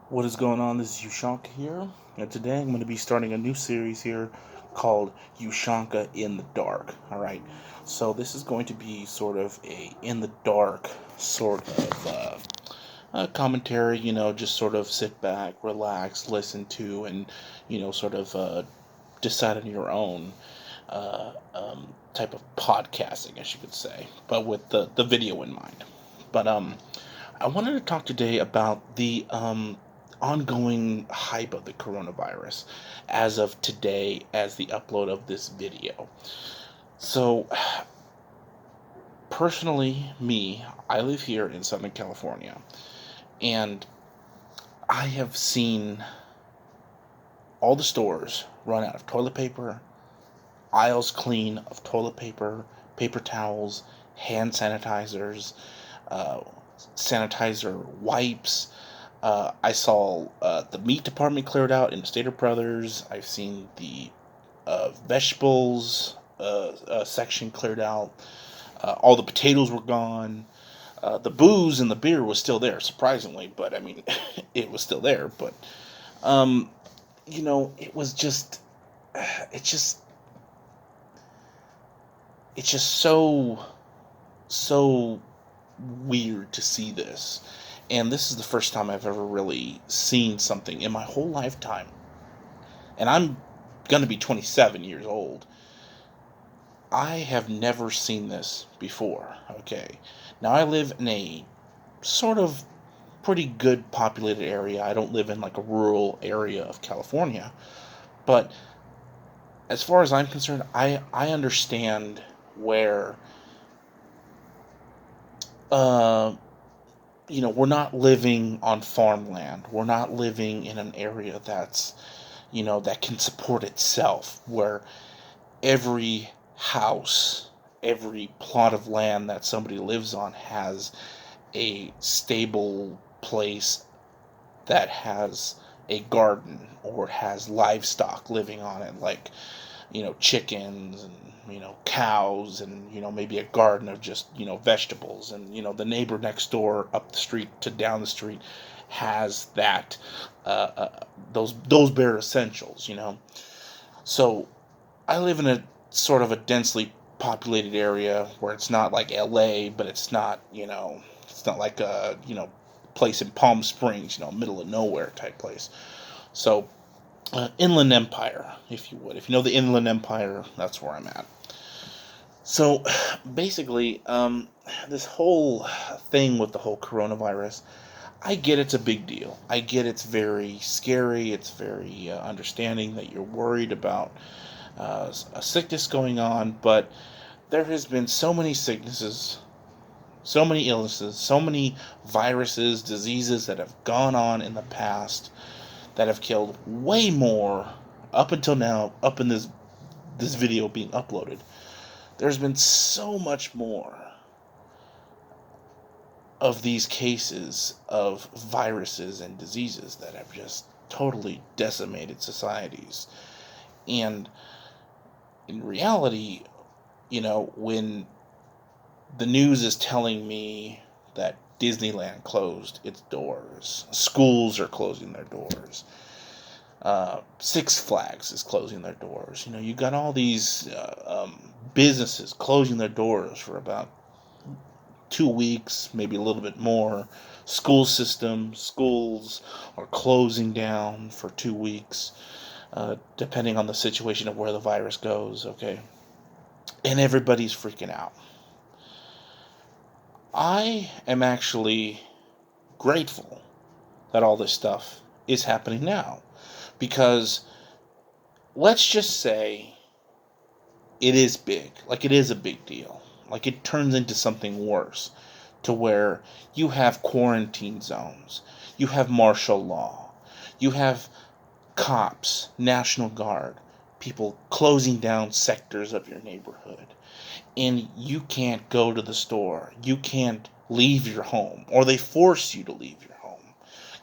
What is going on? This is Ushanka here, and today I'm going to be starting a new series here called Ushanka in the Dark. All right, so this is going to be sort of a in the dark sort of commentary. Just sort of sit back, relax, listen to, and sort of decide on your own type of podcasting, I guess you could say, but with the video in mind. But I wanted to talk today about the ongoing hype of the coronavirus as of today, as the upload of this video. So, personally, I live here in Southern California, and I have seen all the stores run out of toilet paper, aisles clean of toilet paper, paper towels, hand sanitizers, uh, sanitizer wipes. I saw the meat department cleared out in Stater Brothers. I've seen the vegetables section cleared out. All the potatoes were gone. The booze and the beer was still there, surprisingly, but I mean, it was still there. But um, it was just, it's just, it's just so weird to see this. And this is the first time I've ever really seen something in my whole lifetime. And I'm going to be 27 years old. I have never seen this before. Okay. Now I live in a sort of pretty good populated area. I don't live in like a rural area of California. But as far as I'm concerned, I understand where uh we're not living on farmland. We're not living in an area that can support itself, where every house, every plot of land that somebody lives on has a stable place that has a garden or has livestock living on it, like chickens and cows and maybe a garden of just vegetables, and the neighbor next door up the street to down the street has that those bare essentials. So I live in a sort of a densely populated area where it's not like LA, but it's not like a place in Palm Springs, middle of nowhere type place. So Inland Empire, if you would. If you know the Inland Empire, that's where I'm at. So basically, this whole thing with the whole coronavirus, I get it's a big deal. I get it's very scary. It's very understanding that you're worried about a sickness going on, but there has been so many sicknesses, so many illnesses, so many viruses, diseases that have gone on in the past that have killed way more up until now, up in this video being uploaded. There's been so much more of these cases of viruses and diseases that have just totally decimated societies. And in reality, when the news is telling me that Disneyland closed its doors, schools are closing their doors, Six Flags is closing their doors. You got all these businesses closing their doors for about 2 weeks, maybe a little bit more. Schools are closing down for 2 weeks, depending on the situation of where the virus goes. Okay, and everybody's freaking out. I am actually grateful that all this stuff is happening now, because let's just say it is big. Like, it is a big deal. Like, it turns into something worse, to where you have quarantine zones, you have martial law, you have cops, National Guard, people closing down sectors of your neighborhood, and you can't go to the store. You can't leave your home, or they force you to leave your home.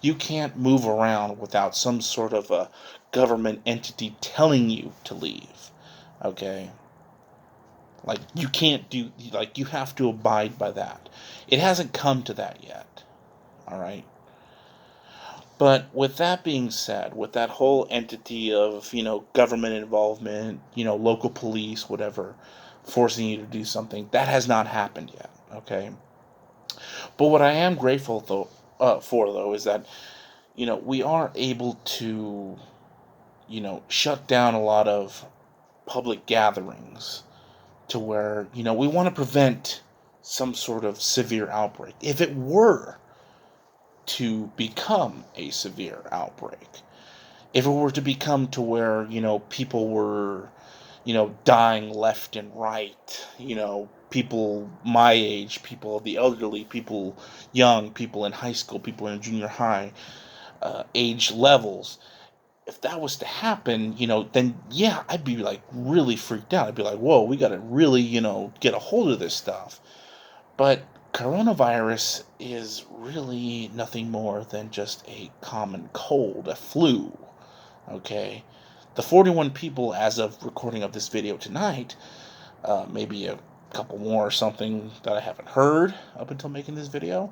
You can't move around without some sort of a government entity telling you to leave. Okay? Like, you can't do, like, you have to abide by that. It hasn't come to that yet. All right? But with that being said, with that whole entity of, government involvement, local police, whatever, forcing you to do something, that has not happened yet, okay? But what I am grateful though is that, we are able to, shut down a lot of public gatherings to where, we want to prevent some sort of severe outbreak. If it were to become a severe outbreak, if it were to become to where, people were, dying left and right, people my age, people of the elderly, people young, people in high school, people in junior high, age levels, if that was to happen, then yeah, I'd be like really freaked out. I'd be like, whoa, we got to really, get a hold of this stuff. But coronavirus is really nothing more than just a common cold, a flu. Okay? The 41 people, as of recording of this video tonight, maybe a couple more or something that I haven't heard up until making this video,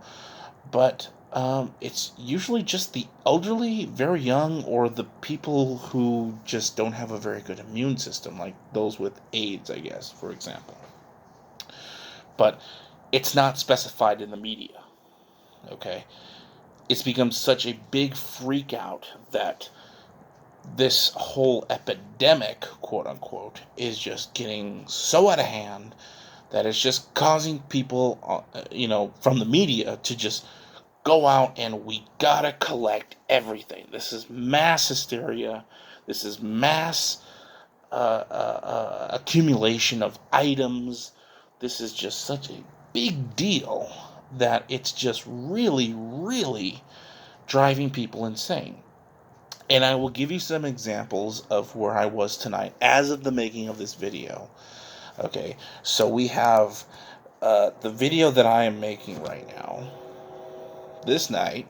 but it's usually just the elderly, very young, or the people who just don't have a very good immune system, like those with AIDS, I guess, for example. But it's not specified in the media, okay? It's become such a big freak out that this whole epidemic, quote unquote, is just getting so out of hand that it's just causing people, from the media to just go out and we gotta collect everything. This is mass hysteria. This is mass accumulation of items. This is just such a big deal that it's just really, really driving people insane. And I will give you some examples of where I was tonight as of the making of this video. Okay, so we have the video that I am making right now. This night,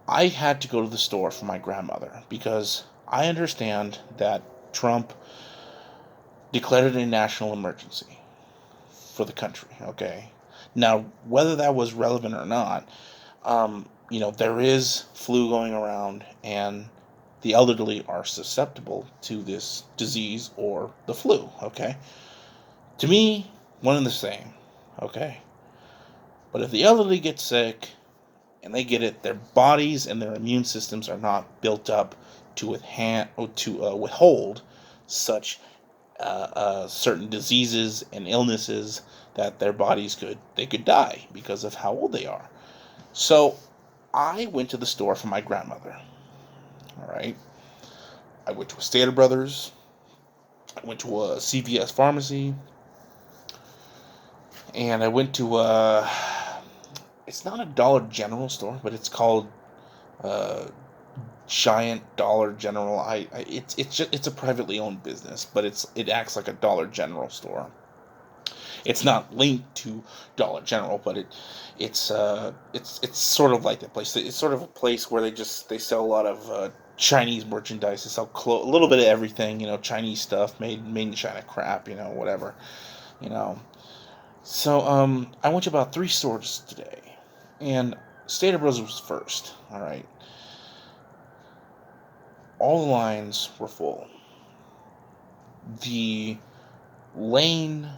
I had to go to the store for my grandmother because I understand that Trump declared it a national emergency for the country, okay? Now, whether that was relevant or not, there is flu going around, and the elderly are susceptible to this disease or the flu, okay? To me, one and the same, okay? But if the elderly get sick and they get it, their bodies and their immune systems are not built up to withhold such certain diseases and illnesses that their bodies could die because of how old they are. So I went to the store for my grandmother. All right. I went to a Stater Brothers. I went to a CVS pharmacy. And I went to it's not a Dollar General store, but it's called Giant Dollar General. It's a privately owned business, but it acts like a Dollar General store. It's not linked to Dollar General, but it's sort of like that place. It's sort of a place where they sell a lot of Chinese merchandise. They sell a little bit of everything, Chinese stuff, made in China crap, whatever, you know. So I went to about 3 stores today, and Stater Brothers was first. All right, all the lines were full. The lane,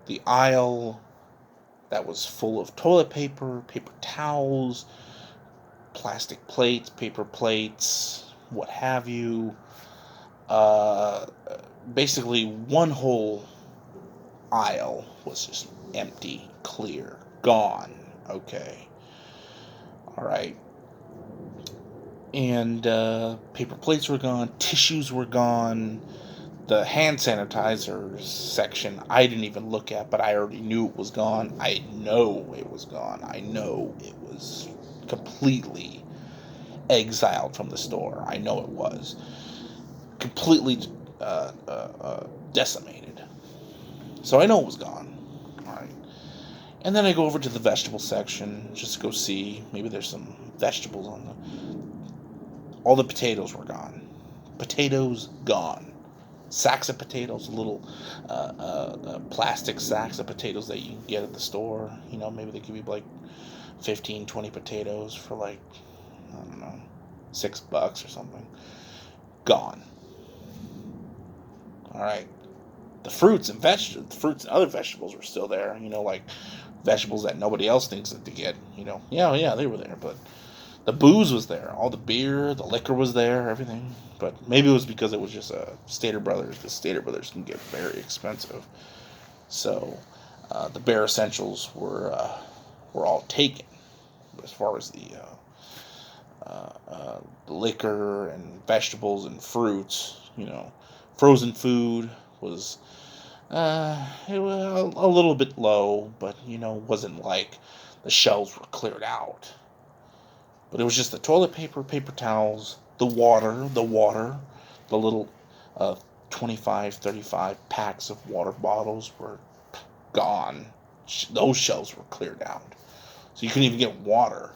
the aisle that was full of toilet paper, paper towels, plastic plates, paper plates, what have you. Uh, Basically, one whole aisle was just empty, clear, gone. Okay. All right. And paper plates were gone, tissues were gone. The hand sanitizer section I didn't even look at, but I already knew it was gone. I know it was gone. I know it was completely exiled from the store. I know it was completely decimated. So I know it was gone. All right. And then I go over to the vegetable section just to go see. Maybe there's some vegetables on the. All the potatoes were gone. Potatoes gone. Sacks of potatoes, little plastic sacks of potatoes that you can get at the store. Maybe they give you like 15, 20 potatoes for like I don't know, $6 or something. Gone. All right. The fruits and other vegetables were still there. Like vegetables that nobody else thinks that they get. Yeah, they were there, but the booze was there. All the beer, the liquor was there, everything. But maybe it was because it was just Stater Brothers. The Stater Brothers can get very expensive, so the bare essentials were all taken. As far as the liquor and vegetables and fruits, frozen food was it was a little bit low, but wasn't like the shelves were cleared out. But it was just the toilet paper, paper towels, the little uh, 25, 35 packs of water bottles were gone. Those shelves were cleared out. So you couldn't even get water.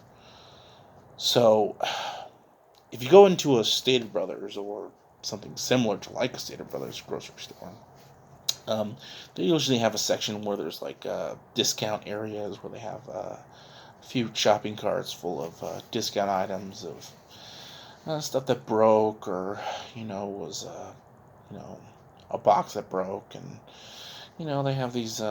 So if you go into a Stater Brothers or something similar to like a Stater Brothers grocery store, they usually have a section where there's like discount areas where they have a few shopping carts full of discount items of stuff that broke or was a box that broke, and they have these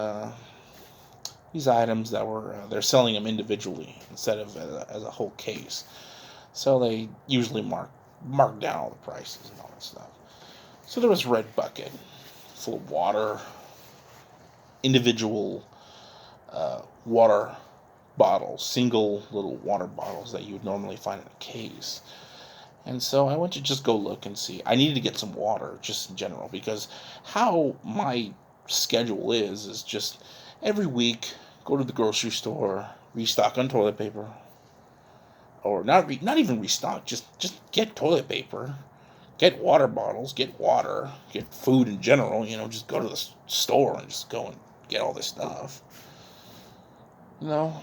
items that were they're selling them individually instead of as a whole case. So they usually mark down all the prices and all that stuff. So there was Red Bucket full of water, individual water bottles, single little water bottles that you would normally find in a case. And so I went to just go look and see. I needed to get some water just in general, because how my schedule is just every week go to the grocery store, restock on toilet paper, or not even restock, just get toilet paper, get water bottles, get water, get food in general. Just go to the store and just go and get all this stuff. You know,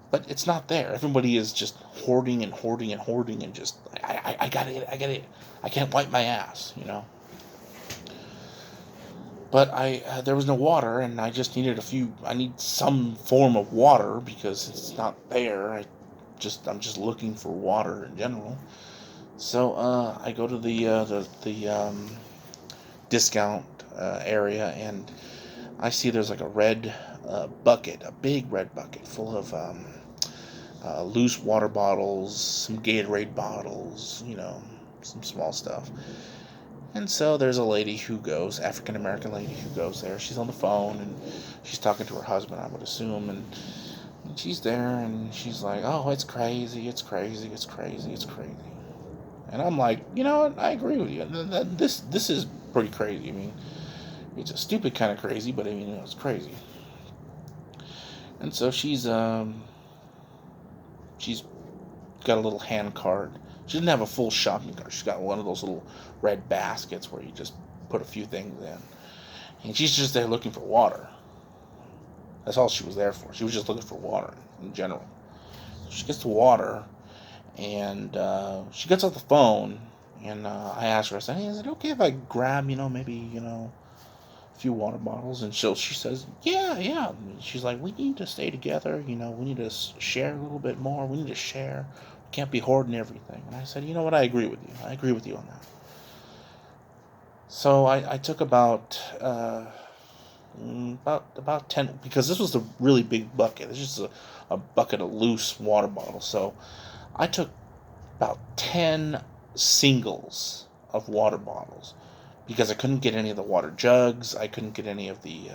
but it's not there. Everybody is just hoarding and hoarding and hoarding, and just I gotta get it, I gotta get it. I can't wipe my ass. But there was no water, and I just needed I need some form of water because it's not there. I'm just looking for water in general. So I go to the discount area, and I see there's like a red bucket, a big red bucket full of loose water bottles, some Gatorade bottles, some small stuff. And so there's a lady who goes, African American lady who goes there. She's on the phone and she's talking to her husband, I would assume, and she's there and she's like, "Oh, it's crazy, it's crazy, it's crazy, it's crazy." And I'm like, you know what? I agree with you. This is pretty crazy. I mean, it's a stupid kind of crazy, but I mean, it's crazy. And so she's got a little hand cart. She didn't have a full shopping cart. She's got one of those little red baskets where you just put a few things in. And she's just there looking for water. That's all she was there for. She was just looking for water in general. She gets the water, and she gets off the phone, and I asked her, I said, "Hey, is it okay if I grab, maybe, a few water bottles?" And she says, "Yeah, yeah." She's like, "We need to stay together, we need to share a little bit more. We need to share. We can't be hoarding everything." And I said, "You know what? I agree with you. I agree with you on that." So I took about 10, because this was a really big bucket. It's just a bucket of loose water bottles. So I took about 10 singles of water bottles, because I couldn't get any of the water jugs. I couldn't get any of the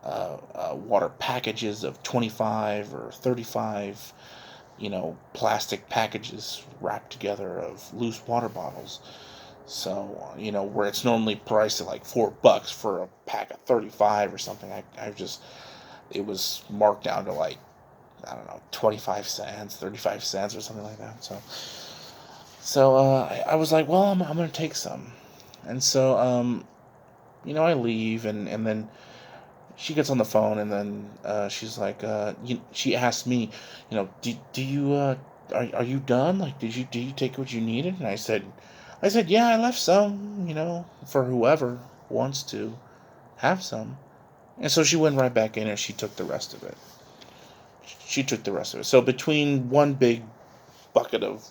water packages of 25 or 35, plastic packages wrapped together of loose water bottles. So, where it's normally priced at like $4 for a pack of 35 or something, it was marked down to like, I don't know, 25 cents, 35 cents or something like that. So I was like, well, I'm going to take some. And so, I leave, and then she gets on the phone, and then she's like, she asked me, do you, are you done? Like, did you take what you needed? And I said, yeah, I left some, for whoever wants to have some. And so she went right back in and she took the rest of it. So between one big bucket of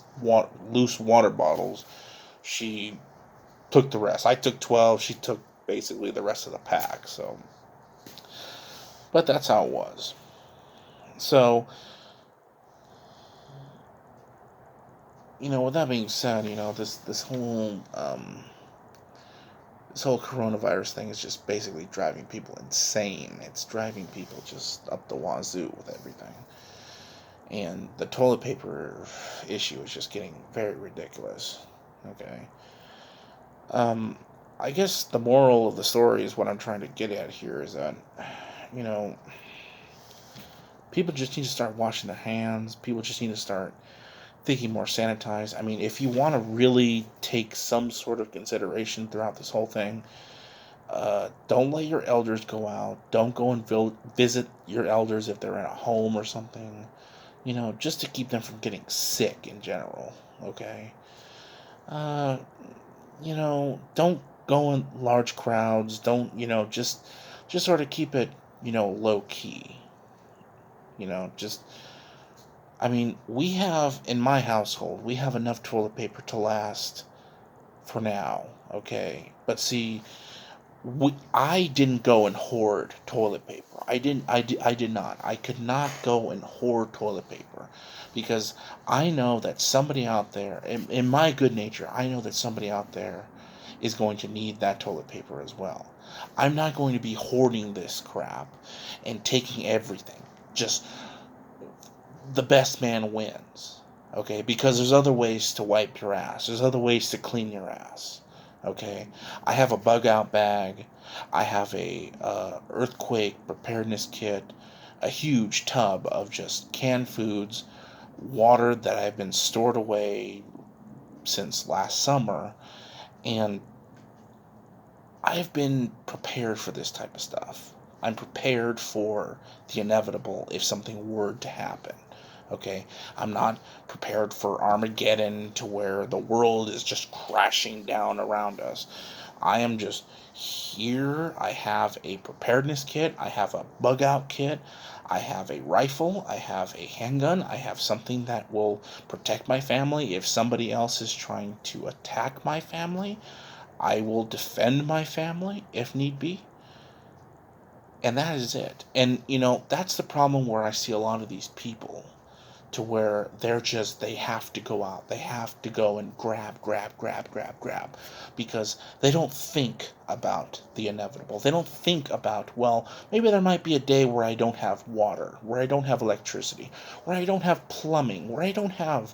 loose water bottles. She took the rest. I took 12. She took basically the rest of the pack. So, but that's how it was. So, with that being said, this whole coronavirus thing is just basically driving people insane. It's driving people just up the wazoo with everything. And the toilet paper issue is just getting very ridiculous. Okay. Um, I guess the moral of the story is what I'm trying to get at here is that, you know, people just need to start washing their hands. People just need to start thinking more sanitized. I mean, if you want to really take some sort of consideration throughout this whole thing, don't let your elders go out. Don't go and visit your elders if they're in a home or something. Just to keep them from getting sick in general. Okay. Uh, don't go in large crowds. Don't, just sort of keep it, low key. Just, I mean, in my household, we have enough toilet paper to last for now, okay? But see, I didn't go and hoard toilet paper. I did not. I could not go and hoard toilet paper because I know that somebody out there, in my good nature, I know that somebody out there is going to need that toilet paper as well. I'm not going to be hoarding this crap and taking everything. Just the best man wins. Okay? Because there's other ways to wipe your ass. There's other ways to clean your ass. Okay? I have a bug out bag. I have a earthquake preparedness kit, a huge tub of just canned foods, water that I've been stored away since last summer, and I've been prepared for this type of stuff. I'm prepared for the inevitable if something were to happen. Okay? I'm not prepared for Armageddon to where the world is just crashing down around us. I am just here. I have a preparedness kit. I have a bug out kit. I have a rifle. I have a handgun. I have something that will protect my family if somebody else is trying to attack my family. I will defend my family if need be. And that is it. And, that's the problem where I see a lot of these people to where they have to go out. They have to go and grab, because they don't think about the inevitable. They don't think about, well, maybe there might be a day where I don't have water, where I don't have electricity, where I don't have plumbing, where I don't have,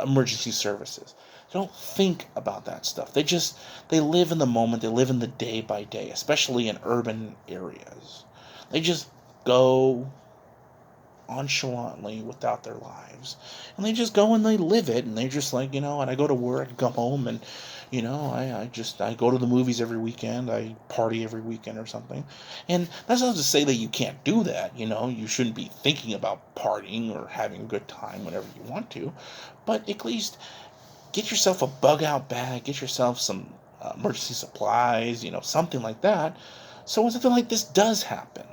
emergency services. They don't think about that stuff. They live in the moment. They live in the day by day, especially in urban areas. They just go nonchalantly without their lives. And they just go and they live it, and they're just like, and I go to work, I come home, and, I go to the movies every weekend, I party every weekend or something. And that's not to say that you can't do that, you shouldn't be thinking about partying or having a good time whenever you want to, but at least get yourself a bug out bag, get yourself some emergency supplies, something like that, so when something like this does happen,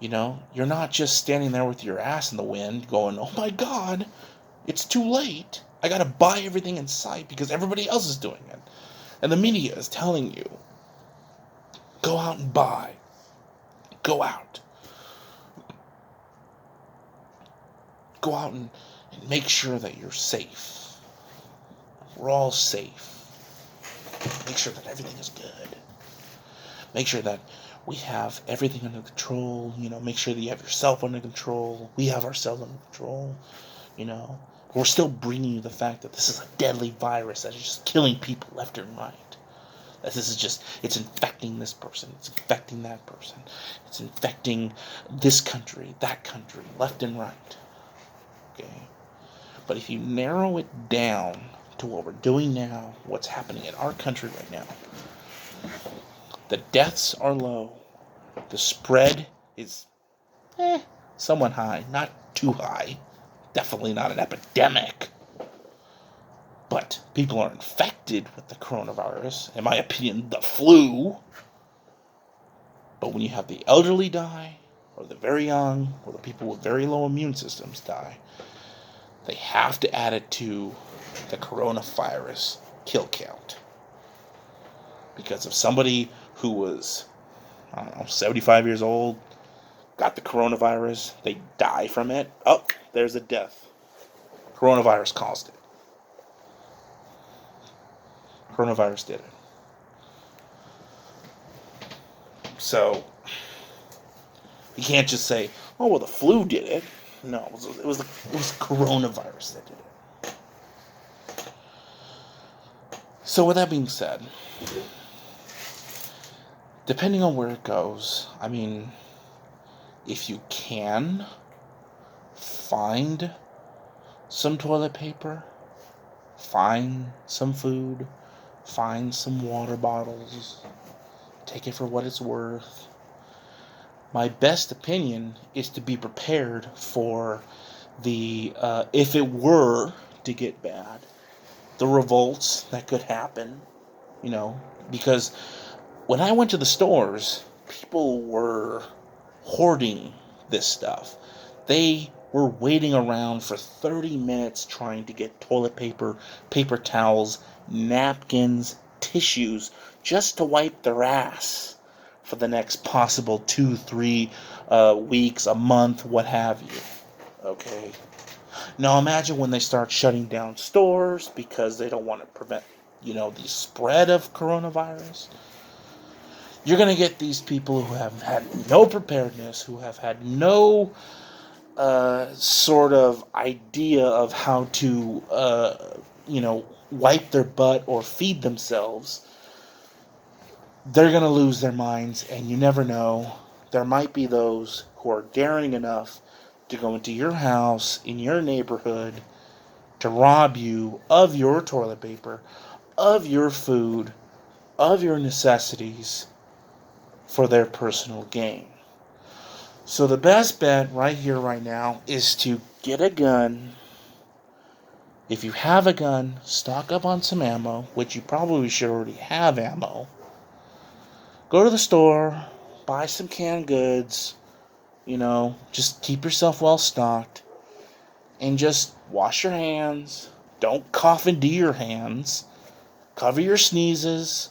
you're not just standing there with your ass in the wind going, oh my God, it's too late. I got to buy everything in sight because everybody else is doing it. And the media is telling you, go out and buy. Go out. Go out and make sure that you're safe. We're all safe. Make sure that everything is good. Make sure that we have everything under control, make sure that you have yourself under control. We have ourselves under control, We're still bringing you the fact that this is a deadly virus that is just killing people left and right. That this is just, it's infecting this person, it's infecting that person, it's infecting this country, that country, left and right. Okay? But if you narrow it down to what we're doing now, what's happening in our country right now, the deaths are low. The spread is somewhat high. Not too high. Definitely not an epidemic. But people are infected with the coronavirus. In my opinion, the flu. But when you have the elderly die, or the very young, or the people with very low immune systems die, they have to add it to the coronavirus kill count. Because if somebody who was, I don't know, 75 years old, got the coronavirus, they die from it, oh, there's a death. Coronavirus caused it. Coronavirus did it. So, you can't just say, oh, well, the flu did it. No, it was coronavirus that did it. So, with that being said, depending on where it goes, I mean, if you can find some toilet paper, find some food, find some water bottles, take it for what it's worth. My best opinion is to be prepared for the, if it were to get bad, the revolts that could happen, because when I went to the stores, people were hoarding this stuff. They were waiting around for 30 minutes trying to get toilet paper, paper towels, napkins, tissues, just to wipe their ass for the next possible 2-3 weeks, a month, what have you. Okay? Now imagine when they start shutting down stores because they don't want to prevent, the spread of coronavirus. You're going to get these people who have had no preparedness, who have had no sort of idea of how to, wipe their butt or feed themselves. They're going to lose their minds, and you never know. There might be those who are daring enough to go into your house, in your neighborhood, to rob you of your toilet paper, of your food, of your necessities for their personal gain. So the best bet right here, right now, is to get a gun. If you have a gun, stock up on some ammo, which you probably should already have ammo. Go to the store, buy some canned goods, just keep yourself well stocked, and just wash your hands. Don't cough into your hands. Cover your sneezes.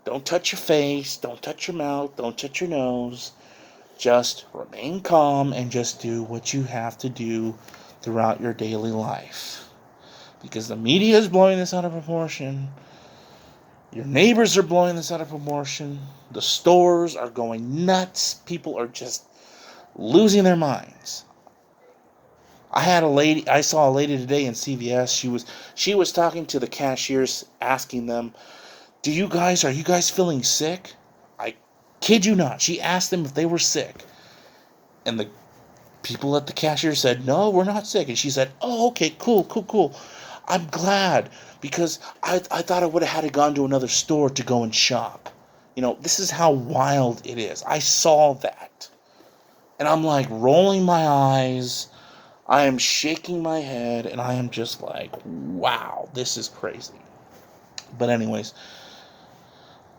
Don't touch your face. Don't touch your mouth. Don't touch your nose. Just remain calm and just do what you have to do throughout your daily life. Because the media is blowing this out of proportion. Your neighbors are blowing this out of proportion. The stores are going nuts. People are just losing their minds. I saw a lady today in CVS. She was talking to the cashiers, asking them, are you guys feeling sick? I kid you not. She asked them if they were sick. And the people at the cashier said, no, we're not sick. And she said, oh, okay, cool. I'm glad, because I thought I would have had to gone to another store to go and shop. This is how wild it is. I saw that. And I'm like rolling my eyes. I am shaking my head, and I am just like, wow, this is crazy. But anyways,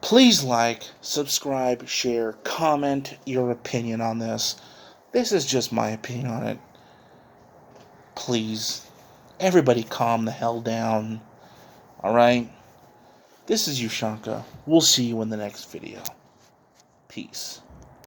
please like, subscribe, share, comment your opinion on this. This is just my opinion on it. Please, everybody calm the hell down. Alright? This is Ushanka. We'll see you in the next video. Peace.